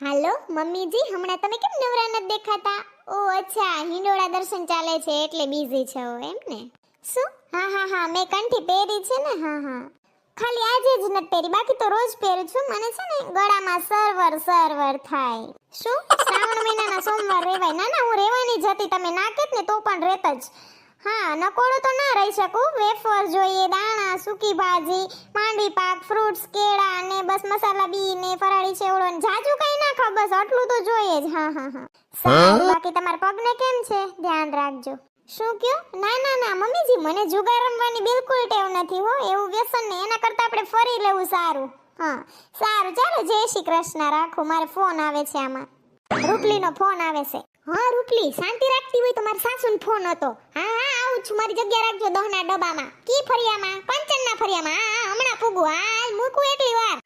હાલો મમ્મીજી, હમણાં તમે કેમ નવરા નથી દેખાતા? ઓ અચ્છા, હિંડોળા દર્શન ચાલે છે એટલે બિઝી છો એમ ને? શું? હા મેં કંઠી પહેરી છે ને. હા ખાલી આજે જ નથી પહેરી, બાકી તો રોજ પહેરું છું. મને છે ને ગળામાં સરવર થાય. શું? શ્રાવણ મહિનાના સોમવાર રેવાય? ના હું રેવાની જ હતી, તમે ના કહેત ને તો પણ રેત જ. હા, નકોડો તો ના રહી શકું. વેફર જોઈએ, દાણા, સૂકી ભાજી, માંડવી પાક, ફ્રૂટ્સ, કેળા ને બસ મસાલા બી ને ફરાળી ચેવડો ને જાજુ કઈ ના ખાવ, બસ આટલું તો જોઈએ જ. હા. સારું, બાકી તમારા પગને કેમ છે? ધ્યાન રાખજો. શું કયો? ના મમ્મીજી, મને જુગાર રમવાની બિલકુલ ટેવ નથી હો. એવું વ્યસન ને એના કરતા આપણે ફરી લેવું સારું. હા સારું, ચાલો જય શ્રી કૃષ્ણ. રાખો, મારે ફોન આવે છે. આમાં રૂપલીનો ફોન આવે છે. હા રૂપલી, શાંતિ રાખતી હોય તો મારા સાસુનો ફોન હતો. હા આવું છું, મારી જગ્યા રાખજો 10 ના ડબ્બામાં. કી ફરિયામાં? કંચનના ફરિયામાં. હા હમણાં પૂગું. હા મૂકું એટલી વાર.